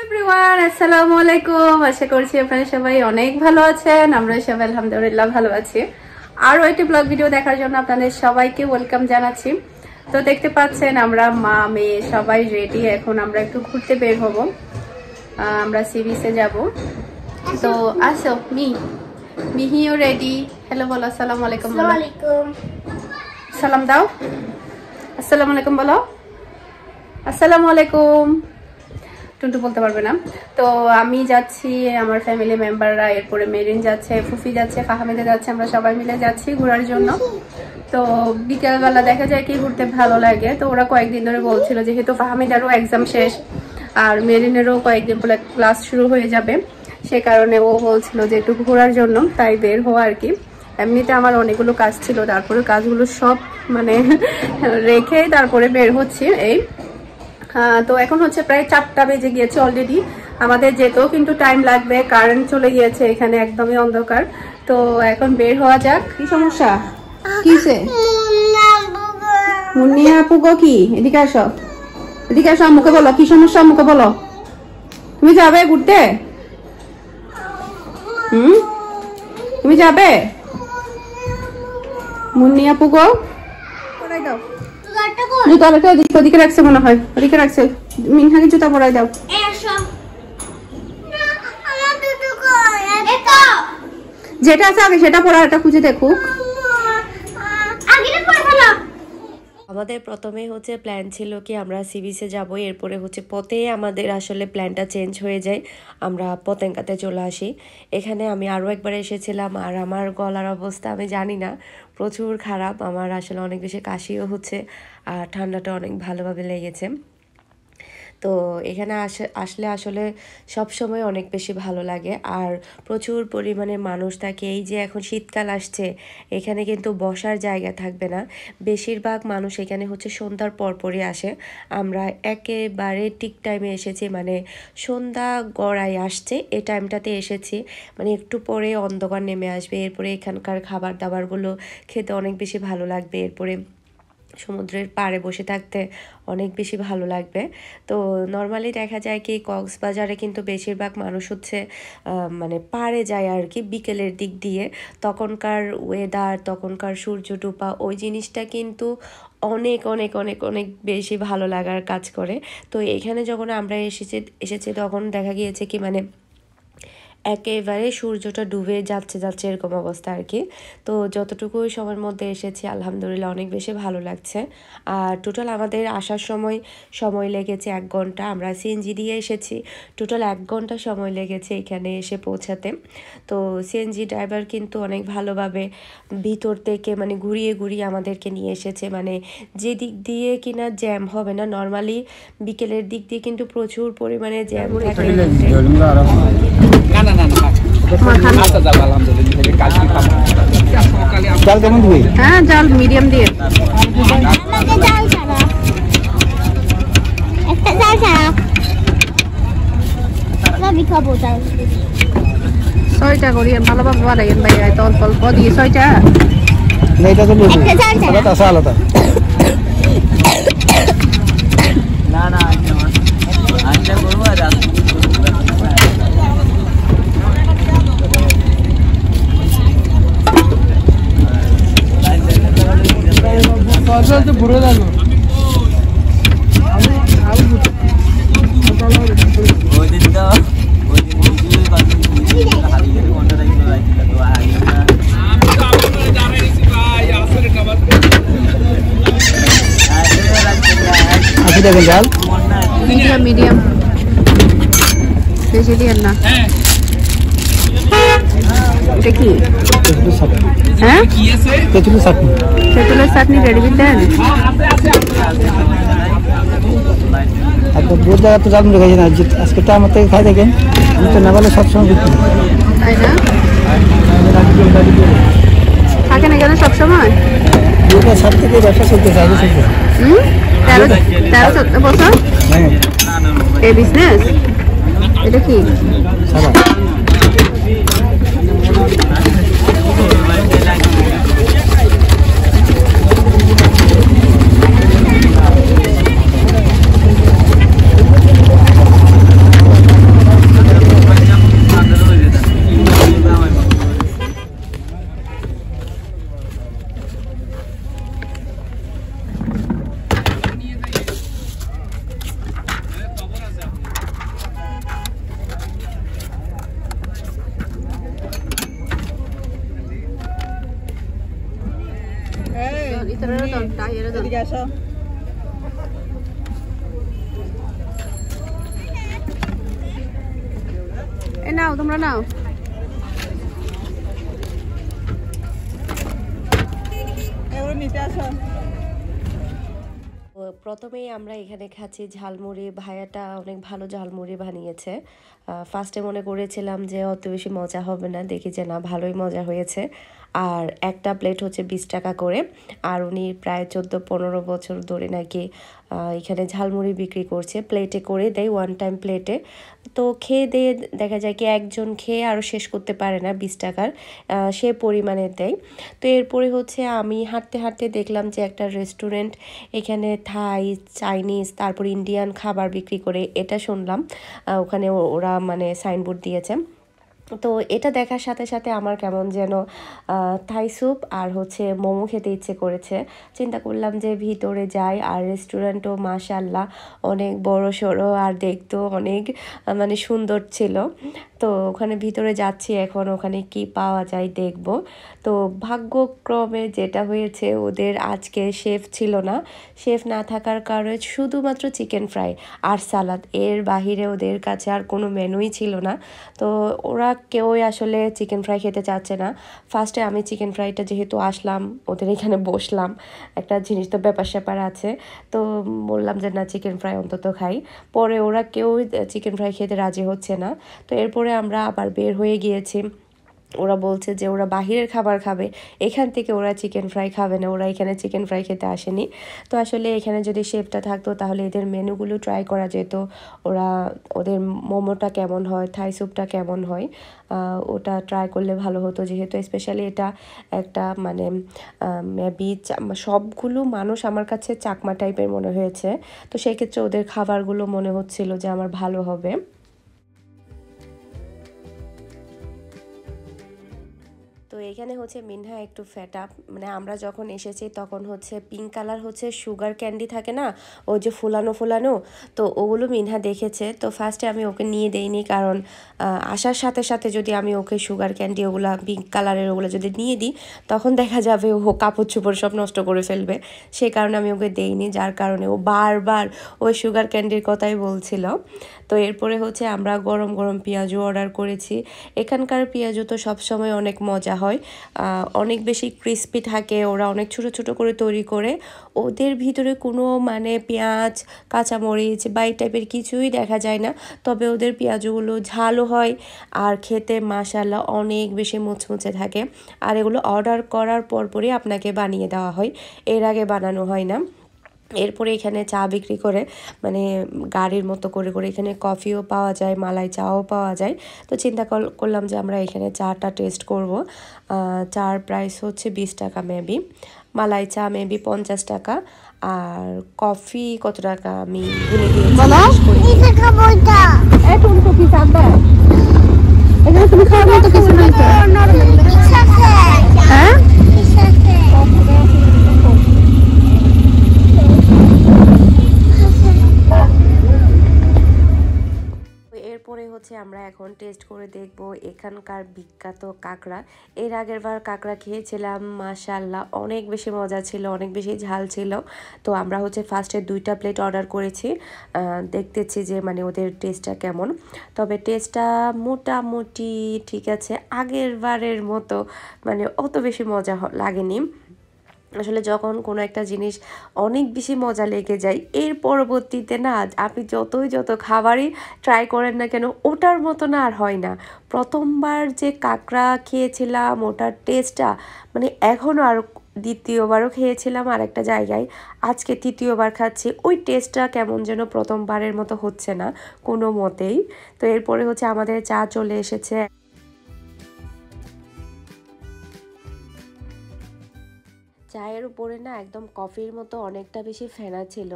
Everyone, আসসালামু আলাইকুম। আশা করছি আপনারা সবাই অনেক ভালো আছেন। আমরা সবাই আলহামদুলিল্লাহ ভালো আছি। আরও একটি ব্লগ ভিডিও দেখার জন্য আপনাদের সবাইকে ওয়েলকাম জানাচ্ছি। তো দেখতে পাচ্ছেন আমরা মা মেয়ে সবাই রেডি। এখন আমরা একটু ঘুরতে বের হব, আমরা সি বিচে যাব। তো আসো মিহিও রেডি। হ্যালো বলো, আসসালামু আলাইকুম। সালাম দাও, আসসালামু আলাইকুম বলো। আসসালামু আলাইকুম। টুন্টু বলতে পারবে না। তো আমি যাচ্ছি, আমার ফ্যামিলি মেম্বাররা, এরপরে মেরিন যাচ্ছে, ফুফি যাচ্ছে, ফাহামিদা যাচ্ছে, আমরা সবাই মিলে যাচ্ছি ঘোরার জন্য। তো বিকেলবেলা দেখা যায় কি ঘুরতে ভালো লাগে। তো ওরা কয়েকদিন ধরে বলছিল, যেহেতু ফাহামিদারও এক্সাম শেষ আর মেরিনেরও কয়েকদিন পরে ক্লাস শুরু হয়ে যাবে, সে কারণে ও বলছিল যে একটু ঘোরার জন্য, তাই বের হওয়া আর কি। এমনিতে আমার অনেকগুলো কাজ ছিল, তারপরে কাজগুলো সব মানে রেখে তারপরে বের হচ্ছি এই। তো এখন হচ্ছে প্রায় 4টা বেজে গিয়েছে অলরেডি। আমাদের যেতেও কিন্তু টাইম লাগবে, কারেন্ট চলে গিয়েছে, এখানে একদমই অন্ধকার। তো এখন বের হওয়া যাক। কি সমস্যা? কিসে? মুন্নিয়া আপু গো, কি? এদিকে আসো, এদিকে আসো, মুখে বলো কি সমস্যা, মুখে বলো। তুমি যাবে ঘুরতে? তুমি যাবে? মুন্নিয়া আপু গো, পড়াই দাও। জুতা ওদিকে রাখছে মনে হয়, ওদিকে রাখছে। মিনহাকে জুতা পরাই দাও। যেটা আছে আগে সেটা পরা, এটা খুঁজে দেখুক। আমাদের প্রথমে হচ্ছে প্ল্যান ছিল কি আমরা সি বিচে যাব, এরপরে হচ্ছে পথে আমাদের আসলে প্ল্যানটা চেঞ্জ হয়ে যায়, আমরা পতেঙ্গাতে চলে আসি। এখানে আমি আরও একবার এসেছিলাম আর আমার গলার অবস্থা আমি জানি না, প্রচুর খারাপ। আমার আসলে অনেক বেশি কাশিও হচ্ছে আর ঠান্ডাটা অনেক ভালোভাবে লেগেছে। তো এখানে আসলে আসলে সব সময় অনেক বেশি ভালো লাগে আর প্রচুর পরিমাণে মানুষ থাকে। এই যে এখন শীতকাল আসছে, এখানে কিন্তু বসার জায়গা থাকবে না, বেশিরভাগ মানুষ এখানে হচ্ছে সন্ধ্যার পরপরই আসে। আমরা একেবারে ঠিক টাইমে এসেছি, মানে সন্ধ্যা গড়ায় আসছে এই টাইমটাতে এসেছি, মানে একটু পরে অন্ধকার নেমে আসবে। এরপরে এখানকার খাবার দাবারগুলো খেতে অনেক বেশি ভালো লাগবে, এরপরে সমুদ্রের পাড়ে বসে থাকতে অনেক বেশি ভালো লাগবে। তো নর্মালি দেখা যায় কি কক্সবাজারে কিন্তু বেশিরভাগ মানুষ হচ্ছে মানে পাড়ে যায় আর কি বিকেলের দিক দিয়ে। তখনকার ওয়েদার, তখনকার সূর্য ডোবা, ওই জিনিসটা কিন্তু অনেক অনেক অনেক অনেক বেশি ভালো লাগার কাজ করে। তো এখানে যখন আমরা এসেছি তখন দেখা গিয়েছে কি মানে একেবারে সূর্যটা ডুবে যাচ্ছে এরকম অবস্থা আর কি। তো যতটুকু সময়ের মধ্যে এসেছি আলহামদুলিল্লাহ অনেক বেশি ভালো লাগছে। আর টোটাল আমাদের আসার সময় লেগেছে 1 ঘন্টা। আমরা সিএনজি দিয়ে এসেছি, টোটাল 1 ঘন্টা সময় লেগেছে এখানে এসে পৌঁছাতে। তো সিএনজি ড্রাইভার কিন্তু অনেক ভালোভাবে ভিতর থেকে মানে ঘুরিয়ে আমাদেরকে নিয়ে এসেছে, মানে যে দিক দিয়ে কিনা জ্যাম হবে না। নর্মালি বিকেলের দিক দিয়ে কিন্তু প্রচুর পরিমাণে জ্যাম থাকে। হ্যাঁ, জাল মিডিয়াম দিয়ে। ছয়টা করি ভালোভাবে বাড়াইন ভাই, অল্প অল্প দিয়ে 6টা। আলাদা না আচ্ছা করবো আর তো ঘুরে যাবো। মিডিয়াম বেশি দিয়ে না। এটা কি? হ্যাঁ, তেঁতুলের চাটনি রেডি দেন। দূর জায়গা তো যাবেন খাই না, আজকে তো আমার থেকে খাই দেখেন, আমি তো না বলে সবসময় বিক্রি, তাই না? থাকে না কেন সবসময়? 2007 থেকে ব্যবসা চলতেছে, আগে চলতেছে। 13-14 বছর এই বিজনেস। এটা কি? আসো। নাও তোমরা নাও। নিতে আসো। প্রথমেই আমরা এখানে খাচ্ছি ঝালমুড়ি। ভাইয়াটা অনেক ভালো ঝালমুড়ি বানিয়েছে। ফার্স্টে মনে করেছিলাম যে অত বেশি মজা হবে না, দেখি যে না, ভালোই মজা হয়েছে। আর একটা প্লেট হচ্ছে 20 টাকা করে। আর উনি প্রায় 14-15 বছর ধরে নাকি এখানে ঝালমুড়ি বিক্রি করছে। প্লেটে করে দেয়, ওয়ান টাইম প্লেটে। তো খেয়ে দিয়ে দেখা যায় কি একজন খেয়ে আরও শেষ করতে পারে না 20 টাকার, সে পরিমাণে দেয়। তো এরপরে হচ্ছে আমি হাঁটতে হাঁটতে দেখলাম যে একটা রেস্টুরেন্ট, এখানে থাই, চাইনিজ, তারপর ইন্ডিয়ান খাবার বিক্রি করে, এটা শুনলাম। ওখানে ওরা মানে সাইনবোর্ড দিয়েছে। তো এটা দেখার সাথে সাথে আমার কেমন যেন থাই স্যুপ আর হচ্ছে মোমো খেতে ইচ্ছে করেছে। চিন্তা করলাম যে ভিতরে যাই। আর রেস্টুরেন্টও মাশাআল্লাহ অনেক বড় সড়ো আর দেখতেও অনেক মানে সুন্দর ছিল। তো ওখানে ভিতরে যাচ্ছি এখন, ওখানে কি পাওয়া যায় দেখব। তো ভাগ্যক্রমে যেটা হয়েছে, ওদের আজকে শেফ ছিল না। শেফ না থাকার কারণে শুধুমাত্র চিকেন ফ্রাই আর সালাদ, এর বাহিরে ওদের কাছে আর কোনো মেনুই ছিল না। তো ওরা কেউই আসলে চিকেন ফ্রাই খেতে চাচ্ছে না। ফার্স্টে আমি চিকেন ফ্রাইটা যেহেতু আসলাম, ওদের এখানে বসলাম, একটা জিনিস তো ব্যাপার স্যাপার আছে, তো বললাম যে না, চিকেন ফ্রাই অন্তত খাই। পরে ওরা কেউ চিকেন ফ্রাই খেতে রাজি হচ্ছে না। তো এরপরে আমরা আবার বের হয়ে গিয়েছি। ওরা বলছে যে ওরা বাহিরের খাবার খাবে, এখান থেকে ওরা চিকেন ফ্রাই খাবে না, ওরা এখানে চিকেন ফ্রাই খেতে আসেনি। তো আসলে এখানে যদি শেফটা থাকতো তাহলে এদের মেনুগুলো ট্রাই করা যেত। ওদের মোমোটা কেমন হয়, থাই স্যুপটা কেমন হয়, ওটা ট্রাই করলে ভালো হতো। যেহেতু স্পেশালি এটা একটা মানে মেবি সবগুলো মানুষ আমার কাছে চাকমা টাইপের মনে হয়েছে। তো সেই ক্ষেত্রে ওদের খাবারগুলো মনে হচ্ছিল যে আমার ভালো হবে। তো এখানে হচ্ছে মিনহা একটু ফ্যাট আপ, মানে আমরা যখন এসেছি তখন হচ্ছে পিঙ্ক কালার হচ্ছে সুগার ক্যান্ডি থাকে না, ও যে ফুলানো ফুলানো, তো ওগুলো মিনহা দেখেছে। তো ফার্স্টে আমি ওকে নিয়ে দেইনি, কারণ আসার সাথে সাথে যদি আমি ওকে সুগার ক্যান্ডি ওগুলো পিঙ্ক কালারের ওগুলো যদি নিয়ে দিই, তখন দেখা যাবে ও কাপড় চোপড় সব নষ্ট করে ফেলবে। সেই কারণে আমি ওকে দেইনি, যার কারণে ও বারবার ওই সুগার ক্যান্ডির কথাই বলছিল। তো এরপরে হচ্ছে আমরা গরম গরম পেঁয়াজু অর্ডার করেছি। এখানকার পেঁয়াজু তো সবসময় অনেক মজা হয়, অনেক বেশি ক্রিস্পি থাকে। ওরা অনেক ছোট ছোট করে তৈরি করে, ওদের ভিতরে কোনো মানে পেঁয়াজ, কাঁচামরিচ বা এই টাইপের কিছুই দেখা যায় না। তবে ওদের পেঁয়াজগুলো ঝালও হয় আর খেতে মাশাআল্লাহ অনেক বেশি মুচমুচে থাকে। আর এগুলো অর্ডার করার পরপরই আপনাকে বানিয়ে দেওয়া হয়, এর আগে বানানো হয় না। এরপরে এখানে চা বিক্রি করে, মানে গাড়ির মতো করে করে এখানে কফিও পাওয়া যায়, মালাই চাও পাওয়া যায়। তো চিন্তা করলাম যে আমরা এখানে চাটা টেস্ট করব। চার প্রাইস হচ্ছে 20 টাকা মেবি, মালাই চা মেবি 50 টাকা, আর কফি কত টাকা আমি ভুলে গিয়েছি। হ্যাঁ, এরপরে হচ্ছে আমরা এখন টেস্ট করে দেখব এখানকার বিখ্যাত কাঁকড়া। এর আগের বার কাঁকড়া খেয়েছিলাম, মাশাআল্লাহ অনেক বেশি মজা ছিল, অনেক বেশি ঝাল ছিল। তো আমরা হচ্ছে ফার্স্টে 2টা প্লেট অর্ডার করেছি, দেখতেছি যে মানে ওদের টেস্টটা কেমন। তবে টেস্টটা মোটামুটি ঠিক আছে, আগের বারের মতো মানে অত বেশি মজা লাগেনি। আসলে যখন কোনো একটা জিনিস অনেক বেশি মজা লেগে যায়, এর পরবর্তীতে না আপনি যত খাবারই ট্রাই করেন না কেন, ওটার মতো না আর হয় না। প্রথমবার যে কাঁকড়া খেয়েছিলাম ওটার টেস্টটা মানে এখনও, আর দ্বিতীয়বারও খেয়েছিলাম আর একটা জায়গায়, আজকে তৃতীয়বার খাচ্ছি, ওই টেস্টটা কেমন যেন প্রথমবারের মতো হচ্ছে না কোনো মতেই। তো এরপরে হচ্ছে আমাদের চা চলে এসেছে। চায়ের উপরে না একদম কফির মতো অনেকটা বেশি ফেনা ছিল।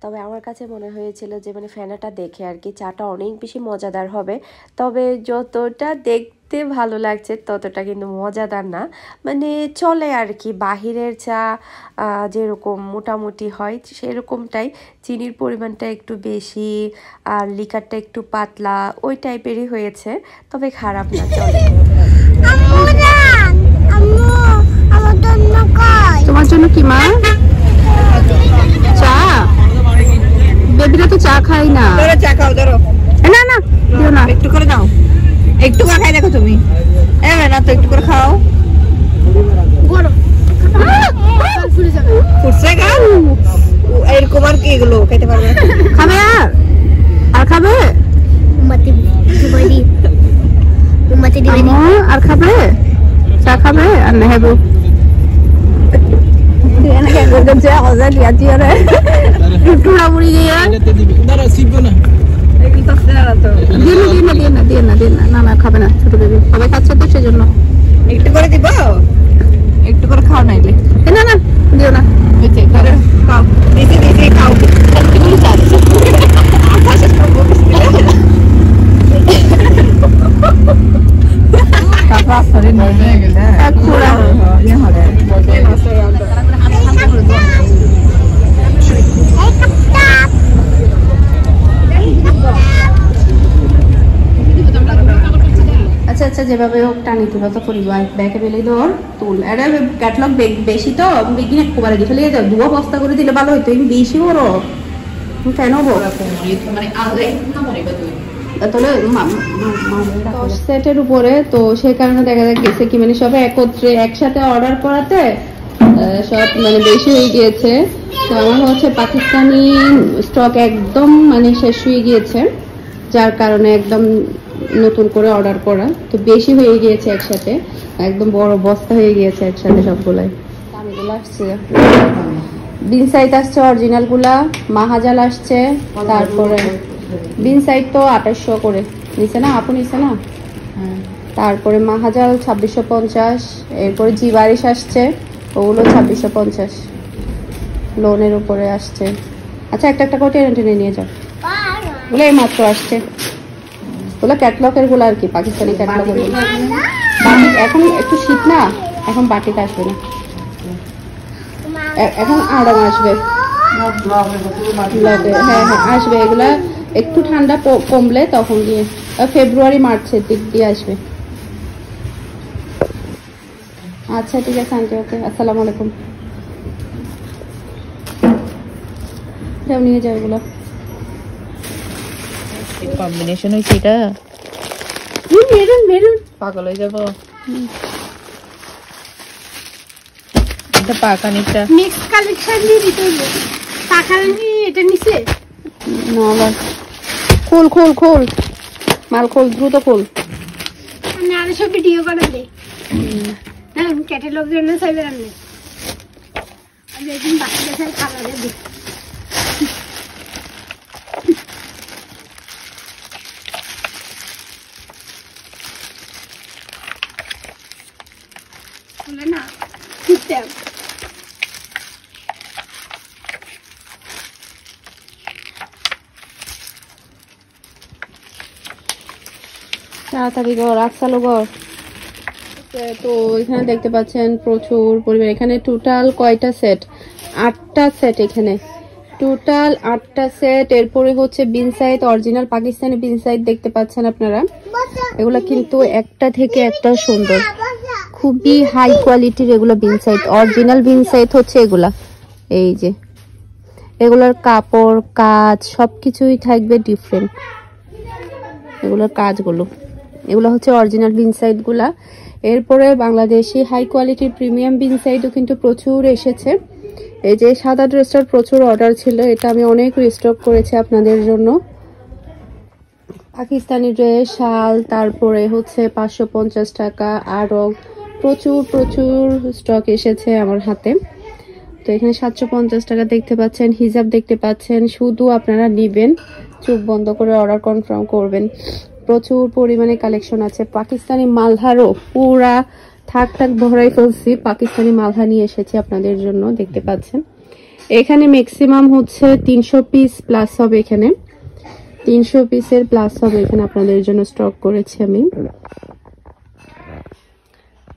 তবে আমার কাছে মনে হয়েছিল যে মানে ফেনাটা দেখে আর কি চাটা অনেক বেশি মজাদার হবে। তবে যতটা দেখতে ভালো লাগছে ততটা কিন্তু মজাদার না, মানে চলে আর কি। বাহিরের চা যেরকম মোটামুটি হয় সেরকমটাই, চিনির পরিমাণটা একটু বেশি আর লিকারটা একটু পাতলা, ওই টাইপেরই হয়েছে। তবে খারাপ না, চলে। তোমার জন্য কি মা? চা বেবিরা তো চা খাই না। ধরো চা খাও, ধরো। না না দিও না, একটু করে দাও, একটু করে খাই দেখো তুমি। না তো একটু করে খাও। ফুটছে গা এরকম আর কি এগুলো খেতে পারবে? খাবে আর খাবে আর খাবে চা খাবে আর নেহেবু খাবে না ছোট বেবি সবাই খাচ্ছে তো সেজন্য একটু করে দিব, একটু করে খাও না এলে না না দিও না খাও দিতে দিতে খাও। আচ্ছা আচ্ছা যেভাবে হোক টানি তুলা তো করিব ব্যাগে বেলে ধর তুল এটা ক্যাটলগ বেশি তো বেগিন এক কোবারে দিয়ে ফেলে যাও দুয়া বস্তা করে দিলে ভালো হইতো আমি বেশি বড় কেন সেটের উপরে তো সেই কারণে দেখা গেছে কি মানে সবাই একত্রে একসাথে অর্ডার করাতে সব মানে বেশি হয়ে গিয়েছে। তো আমার হচ্ছে পাকিস্তানি স্টক একদম মানে শেষ হয়ে গিয়েছে, যার কারণে একদম নতুন করে অর্ডার করা, তো বেশি হয়ে গিয়েছে একসাথে, একদম বড় বস্তা হয়ে গিয়েছে একসাথে সবগুলাই। দামিগুলো আসছে, বিনসাইড আসছে অরিজিনাল গুলা, মাহাজাল আসছে, তারপরে বিনসাইড তো 2800 করে নিছে না আপু, নিছে না? তারপরে মাহাজাল 2650, এরপরে জিবারিশ আসছে ওগুলো 2650 লোনের উপরে আসছে। আচ্ছা একটা একটা করে টেনে টেনে নিয়ে যাও, ওগুলো এই মাত্র আসছে, ওগুলো ক্যাটলগের গুলো আর কি, পাকিস্তানি ক্যাটলগের গুলো। বাটিক এখন একটু শীত না, এখন বাটিক আসবে না, এখন আড়ং আসবে। হ্যাঁ হ্যাঁ আসবে, এগুলা একটু ঠান্ডা কমলে তখন দিয়ে ফেব্রুয়ারি মার্চের দিক দিয়ে আসবে। আচ্ছা ঠিক আছে আন্টি, ওকে আসসালামু আলাইকুম। যাও নিয়ে যাও এগুলো। কম্বিনেশন হইছে এটা, মেরুন মেরুন পাগল হয়ে যাবো। এটা পাকানিটা মিক্স কালেকশন দিয়ে দিতে হবে, পাকানি এটা নিচে না, খোল খোল খোল মাল খোল, দ্রুত খোল। আমি আরো সব ভিডিও করে দেই, হ্যাঁ ক্যাটালগ জন্য চাইবে আমি একদিন বাচ্চাদের সাথে খাবার দিই। বলে না সিস্টেম তাড়াতাড়ি ঘর রাখসালো ঘর। তো এখানে দেখতে পাচ্ছেন প্রচুর পরিমাণ, এখানে টোটাল কয়টা সেট? 8টা সেট, এখানে টোটাল 8টা সেট। এরপরে হচ্ছে বিনসাইড অরিজিনাল পাকিস্তানি বিনসাইড দেখতে পাচ্ছেন আপনারা, এগুলা কিন্তু একটা থেকে একটা সুন্দর, খুবই হাই কোয়ালিটির এগুলো বিনসাইড, অরিজিনাল বিনসাইড হচ্ছে এগুলা। এই যে এগুলোর কাপড় কাজ সবকিছুই থাকবে ডিফারেন্ট, এগুলোর কাজগুলো, এগুলো হচ্ছে অরিজিনাল বিনসাইড গুলা। এরপরে বাংলাদেশি হাই কোয়ালিটির প্রিমিয়াম বিনসাইডও কিন্তু প্রচুর এসেছে। এই যে সাদা ড্রেসটার প্রচুর অর্ডার ছিল, এটা আমি অনেক রিস্টক করেছি আপনাদের জন্য। পাকিস্তানি ড্রেস, শাল, তারপরে হচ্ছে 550 টাকা, আরও প্রচুর প্রচুর স্টক এসেছে আমার হাতে। তো এখানে 750 টাকা দেখতে পাচ্ছেন, হিজাব দেখতে পাচ্ছেন, শুধু আপনারা নিবেন, চোখ বন্ধ করে অর্ডার কনফার্ম করবেন। প্রচুর পরিমাণে কালেকশন আছে, পাকিস্তানি মালহারও পুরা থাক থাক ভরাই ফেলছি, পাকিস্তানি মালহা নিয়ে এসেছি আপনাদের জন্য, দেখতে পাচ্ছেন। এখানে ম্যাক্সিমাম হচ্ছে 300 পিস প্লাস হবে, এখানে 300 পিসের প্লাস হবে এখানে আপনাদের জন্য স্টক করেছি আমি।